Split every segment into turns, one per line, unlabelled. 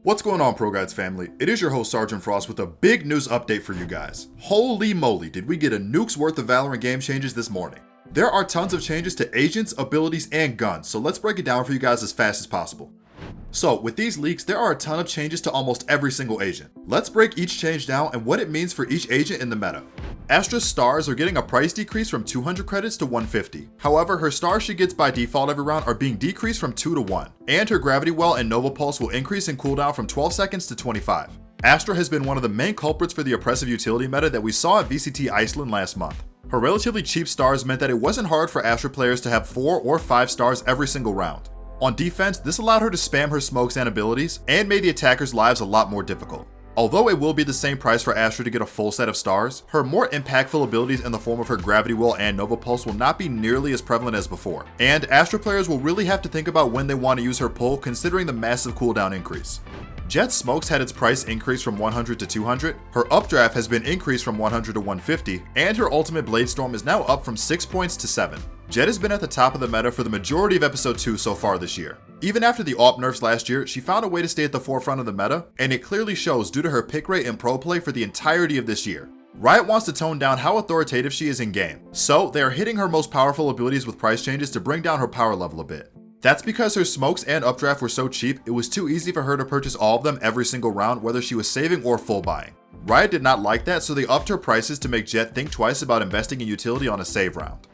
What's going on, ProGuides family? It is your host Sergeant Frost with a big news update for you guys. Holy moly, did we get a nuke's worth of Valorant game changes this morning. There are tons of changes to agents, abilities, and guns, so let's break it down for you guys as fast as possible. So with these leaks, there are a ton of changes to almost every single agent. Let's break each change down and what it means for each agent in the meta. Astra's stars are getting a price decrease from 200 credits to 150. However, her stars she gets by default every round are being decreased from 2 to 1. And her gravity well and nova pulse will increase in cooldown from 12 seconds to 25. Astra has been one of the main culprits for the oppressive utility meta that we saw at VCT Iceland last month. Her relatively cheap stars meant that it wasn't hard for Astra players to have 4 or 5 stars every single round. On defense, this allowed her to spam her smokes and abilities, and made the attackers' lives a lot more difficult. Although it will be the same price for Astra to get a full set of stars, her more impactful abilities in the form of her gravity well and nova pulse will not be nearly as prevalent as before, and Astra players will really have to think about when they want to use her pull considering the massive cooldown increase. Jett's smokes had its price increased from 100 to 200, her updraft has been increased from 100 to 150, and her ultimate blade storm is now up from 6 points to 7. Jett has been at the top of the meta for the majority of episode 2 so far this year. Even after the AWP nerfs last year, she found a way to stay at the forefront of the meta, and it clearly shows due to her pick rate in pro play for the entirety of this year. Riot wants to tone down how authoritative she is in game, so they are hitting her most powerful abilities with price changes to bring down her power level a bit. That's because her smokes and updraft were so cheap, it was too easy for her to purchase all of them every single round whether she was saving or full buying. Riot did not like that, so they upped her prices to make Jett think twice about investing in utility on a save round.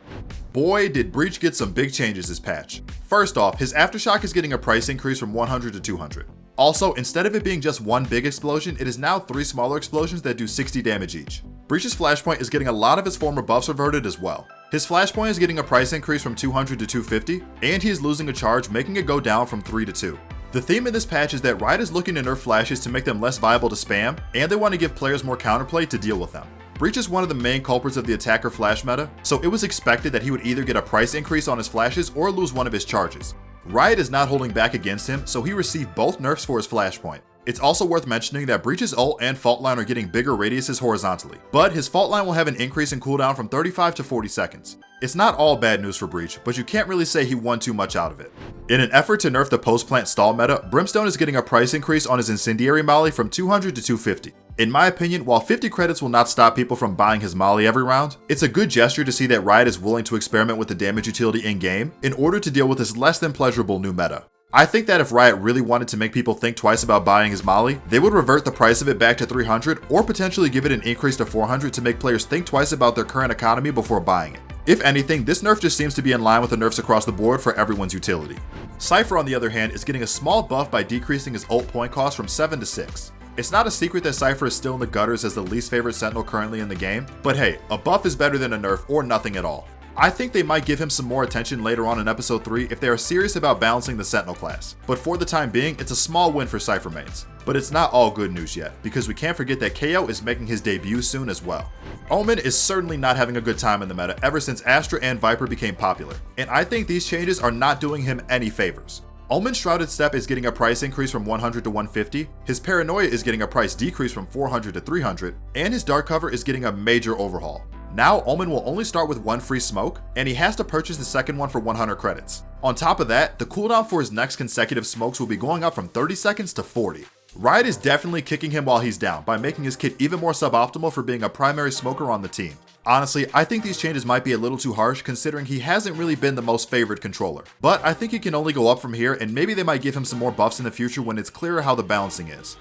Boy, did Breach get some big changes this patch. First off, his Aftershock is getting a price increase from 100 to 200. Also, instead of it being just one big explosion, it is now 3 smaller explosions that do 60 damage each. Breach's Flashpoint is getting a lot of his former buffs reverted as well. His Flashpoint is getting a price increase from 200 to 250, and he is losing a charge, making it go down from 3 to 2. The theme in this patch is that Riot is looking to nerf flashes to make them less viable to spam, and they want to give players more counterplay to deal with them. Breach is one of the main culprits of the attacker flash meta, so it was expected that he would either get a price increase on his flashes or lose one of his charges. Riot is not holding back against him, so he received both nerfs for his Flashpoint. It's also worth mentioning that Breach's ult and fault line are getting bigger radiuses horizontally, but his fault line will have an increase in cooldown from 35 to 40 seconds. It's not all bad news for Breach, but you can't really say he won too much out of it. In an effort to nerf the post-plant stall meta, Brimstone is getting a price increase on his incendiary molly from 200 to 250. In my opinion, while 50 credits will not stop people from buying his molly every round, it's a good gesture to see that Riot is willing to experiment with the damage utility in-game in order to deal with this less than pleasurable new meta. I think that if Riot really wanted to make people think twice about buying his molly, they would revert the price of it back to 300 or potentially give it an increase to 400 to make players think twice about their current economy before buying it. If anything, this nerf just seems to be in line with the nerfs across the board for everyone's utility. Cypher, on the other hand, is getting a small buff by decreasing his ult point cost from 7 to 6. It's not a secret that Cypher is still in the gutters as the least favorite sentinel currently in the game, but hey, a buff is better than a nerf or nothing at all. I think they might give him some more attention later on in episode 3 if they are serious about balancing the sentinel class, but for the time being, it's a small win for Cypher mains. But it's not all good news yet, because we can't forget that KO is making his debut soon as well. Omen is certainly not having a good time in the meta ever since Astra and Viper became popular, and I think these changes are not doing him any favors. Omen's Shrouded Step is getting a price increase from 100 to 150, his Paranoia is getting a price decrease from 400 to 300, and his Dark Cover is getting a major overhaul. Now Omen will only start with 1 free smoke, and he has to purchase the second one for 100 credits. On top of that, the cooldown for his next consecutive smokes will be going up from 30 seconds to 40. Riot is definitely kicking him while he's down by making his kit even more suboptimal for being a primary smoker on the team. Honestly, I think these changes might be a little too harsh considering he hasn't really been the most favored controller, but I think he can only go up from here, and maybe they might give him some more buffs in the future when it's clearer how the balancing is.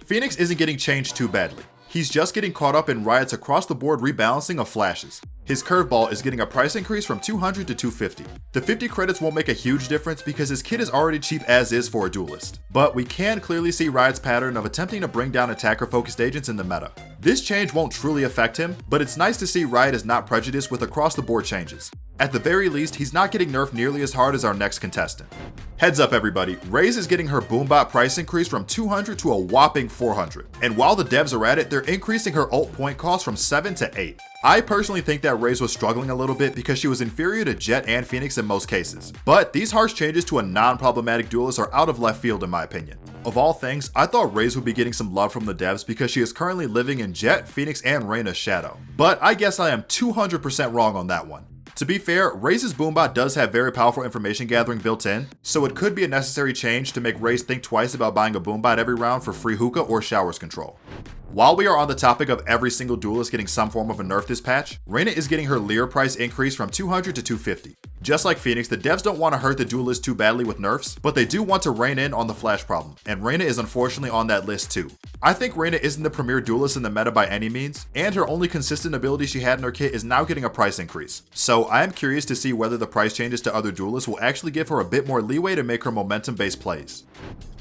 Phoenix isn't getting changed too badly. He's just getting caught up in Riot's across the board rebalancing of flashes. His curveball is getting a price increase from 200 to 250. The 50 credits won't make a huge difference because his kit is already cheap as is for a duelist, but we can clearly see Riot's pattern of attempting to bring down attacker focused agents in the meta. This change won't truly affect him, but it's nice to see Riot is not prejudiced with across the board changes. At the very least, he's not getting nerfed nearly as hard as our next contestant. Heads up everybody, Reys is getting her Boombot price increase from 200 to a whopping 400. And while the devs are at it, they're increasing her ult point cost from 7 to 8. I personally think that Reys was struggling a little bit because she was inferior to Jett and Phoenix in most cases. But these harsh changes to a non-problematic duelist are out of left field in my opinion. Of all things, I thought Reys would be getting some love from the devs because she is currently living in Jett, Phoenix, and Reyna's shadow. But I guess I am 200% wrong on that one. To be fair, Reys' boombot does have very powerful information gathering built in, so it could be a necessary change to make Reys think twice about buying a boombot every round for free hookah or showers control. While we are on the topic of every single duelist getting some form of a nerf this patch, Reyna is getting her Lear price increase from 200 to 250. Just like Phoenix, the devs don't want to hurt the duelist too badly with nerfs, but they do want to rein in on the flash problem, and Reyna is unfortunately on that list too. I think Reyna isn't the premier duelist in the meta by any means, and her only consistent ability she had in her kit is now getting a price increase. So I am curious to see whether the price changes to other duelists will actually give her a bit more leeway to make her momentum-based plays.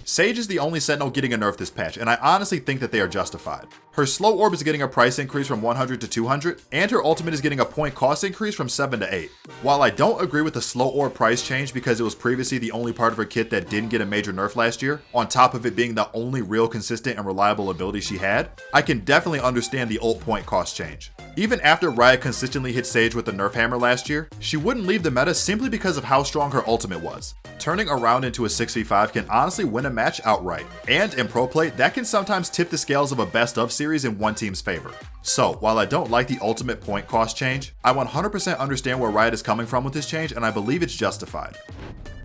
Sage is the only Sentinel getting a nerf this patch, and I honestly think that they are justified. Her slow orb is getting a price increase from 100 to 200, and her ultimate is getting a point cost increase from 7 to 8. While I don't agree with the slow orb price change because it was previously the only part of her kit that didn't get a major nerf last year, on top of it being the only real consistent and reliable ability she had, I can definitely understand the ult point cost change. Even after Riot consistently hit Sage with the nerf hammer last year, she wouldn't leave the meta simply because of how strong her ultimate was. Turning around into a 6v5 can honestly win a match outright, and in pro play, that can sometimes tip the scales of a best of series in one team's favor. So, while I don't like the ultimate point cost change, I 100% understand where Riot is coming from with this change, and I believe it's justified.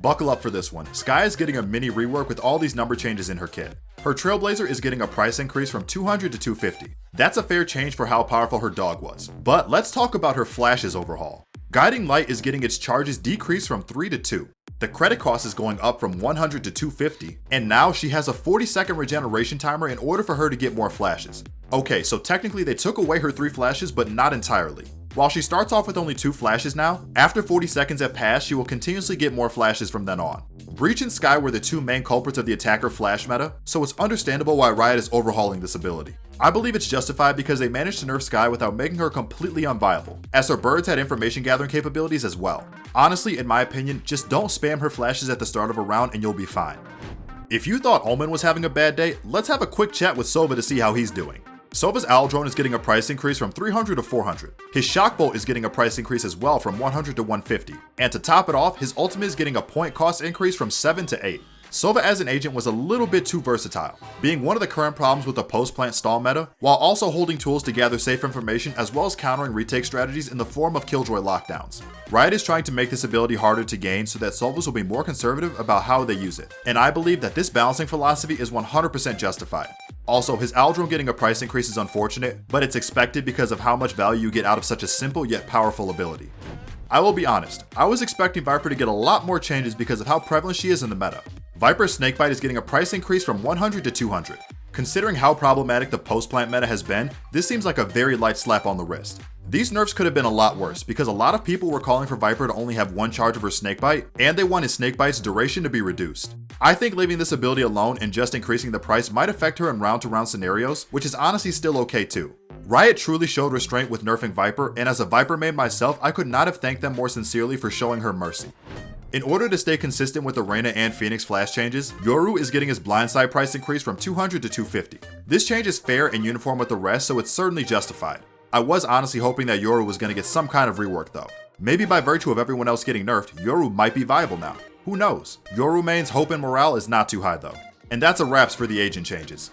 Buckle up for this one. Skye is getting a mini rework with all these number changes in her kit. Her Trailblazer is getting a price increase from 200 to 250. That's a fair change for how powerful her dog was. But let's talk about her flashes overhaul. Guiding Light is getting its charges decreased from 3 to 2. The credit cost is going up from 100 to 250, and now she has a 40-second regeneration timer in order for her to get more flashes. Okay, so technically they took away her 3 flashes, but not entirely. While she starts off with only 2 flashes now, after 40 seconds have passed, she will continuously get more flashes from then on. Breach and Skye were the 2 main culprits of the attacker flash meta, so it's understandable why Riot is overhauling this ability. I believe it's justified because they managed to nerf Skye without making her completely unviable, as her birds had information gathering capabilities as well. Honestly, in my opinion, just don't spam her flashes at the start of a round and you'll be fine. If you thought Omen was having a bad day, let's have a quick chat with Silva to see how he's doing. Silva's Owl Drone is getting a price increase from 300 to 400. His Shock Bolt is getting a price increase as well from 100 to 150. And to top it off, his ultimate is getting a point cost increase from 7 to 8. Silva as an agent was a little bit too versatile, being one of the current problems with the post-plant stall meta, while also holding tools to gather safe information as well as countering retake strategies in the form of Killjoy lockdowns. Riot is trying to make this ability harder to gain so that Silvas will be more conservative about how they use it, and I believe that this balancing philosophy is 100% justified. Also, his Owl Drone getting a price increase is unfortunate, but it's expected because of how much value you get out of such a simple yet powerful ability. I will be honest, I was expecting Viper to get a lot more changes because of how prevalent she is in the meta. Viper's Snakebite is getting a price increase from 100 to 200. Considering how problematic the post-plant meta has been, this seems like a very light slap on the wrist. These nerfs could have been a lot worse because a lot of people were calling for Viper to only have 1 charge of her Snakebite, and they wanted Snakebite's duration to be reduced. I think leaving this ability alone and just increasing the price might affect her in round-to-round scenarios, which is honestly still okay too. Riot truly showed restraint with nerfing Viper, and as a Viper main myself, I could not have thanked them more sincerely for showing her mercy. In order to stay consistent with the Reyna and Phoenix flash changes, Yoru is getting his blindside price increase from 200 to 250. This change is fair and uniform with the rest, so it's certainly justified. I was honestly hoping that Yoru was going to get some kind of rework though. Maybe by virtue of everyone else getting nerfed, Yoru might be viable now. Who knows? Yoru main's hope and morale is not too high though. And that's a wraps for the agent changes.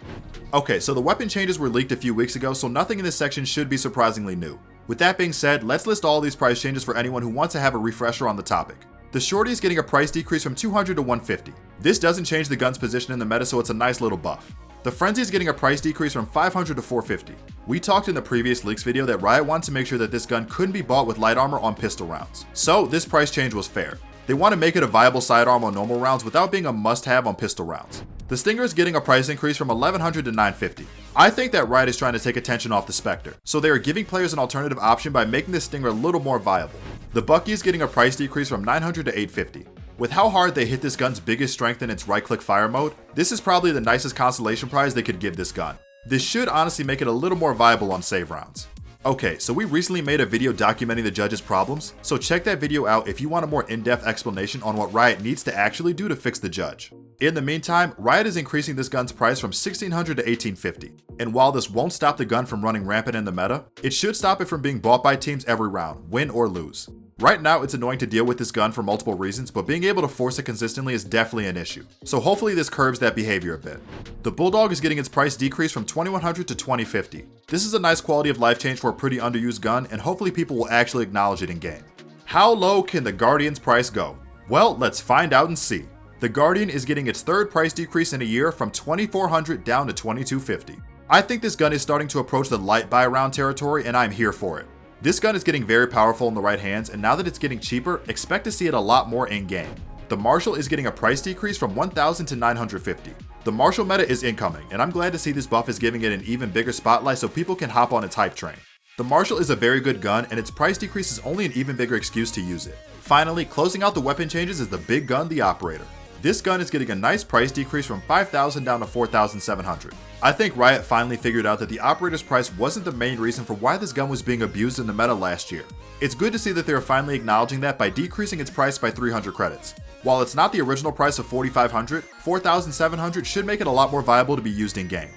Okay, so the weapon changes were leaked a few weeks ago, so nothing in this section should be surprisingly new. With that being said, let's list all these price changes for anyone who wants to have a refresher on the topic. The Shorty is getting a price decrease from 200 to 150. This doesn't change the gun's position in the meta, so it's a nice little buff. The Frenzy is getting a price decrease from 500 to 450. We talked in the previous leaks video that Riot wanted to make sure that this gun couldn't be bought with light armor on pistol rounds. So this price change was fair. They want to make it a viable sidearm on normal rounds without being a must-have on pistol rounds. The Stinger is getting a price increase from 1100 to 950. I think that Riot is trying to take attention off the Spectre, so they are giving players an alternative option by making the Stinger a little more viable. The Bucky is getting a price decrease from 900 to 850. With how hard they hit this gun's biggest strength in its right-click fire mode, this is probably the nicest consolation prize they could give this gun. This should honestly make it a little more viable on save rounds. Okay, so we recently made a video documenting the judges' problems, so check that video out if you want a more in-depth explanation on what Riot needs to actually do to fix the judge. In the meantime, Riot is increasing this gun's price from 1600 to 1850, and while this won't stop the gun from running rampant in the meta, it should stop it from being bought by teams every round, win or lose. Right now, it's annoying to deal with this gun for multiple reasons, but being able to force it consistently is definitely an issue. So hopefully this curbs that behavior a bit. The Bulldog is getting its price decreased from 2100 to 2050. This is a nice quality of life change for a pretty underused gun, and hopefully people will actually acknowledge it in game. How low can the Guardian's price go? Well, let's find out and see. The Guardian is getting its third price decrease in a year from $2,400 down to $2,250. I think this gun is starting to approach the light buy round territory, and I'm here for it. This gun is getting very powerful in the right hands, and now that it's getting cheaper, expect to see it a lot more in game. The Marshal is getting a price decrease from $1,000 to $950. The Marshal meta is incoming, and I'm glad to see this buff is giving it an even bigger spotlight so people can hop on its hype train. The Marshal is a very good gun, and its price decrease is only an even bigger excuse to use it. Finally, closing out the weapon changes is the big gun, the Operator. This gun is getting a nice price decrease from $5,000 down to $4,700. I think Riot finally figured out that the Operator's price wasn't the main reason for why this gun was being abused in the meta last year. It's good to see that they are finally acknowledging that by decreasing its price by 300 credits. While it's not the original price of $4,500, $4,700 should make it a lot more viable to be used in game.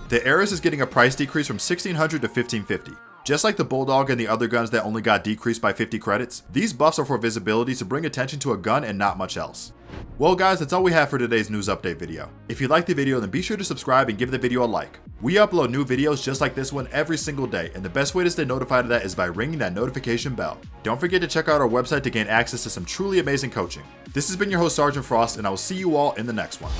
The Eris is getting a price decrease from $1,600 to $1,550. Just like the Bulldog and the other guns that only got decreased by 50 credits, these buffs are for visibility to bring attention to a gun and not much else. Well guys, that's all we have for today's news update video. If you liked the video, then be sure to subscribe and give the video a like. We upload new videos just like this one every single day, and the best way to stay notified of that is by ringing that notification bell. Don't forget to check out our website to gain access to some truly amazing coaching. This has been your host Sergeant Frost, and I will see you all in the next one.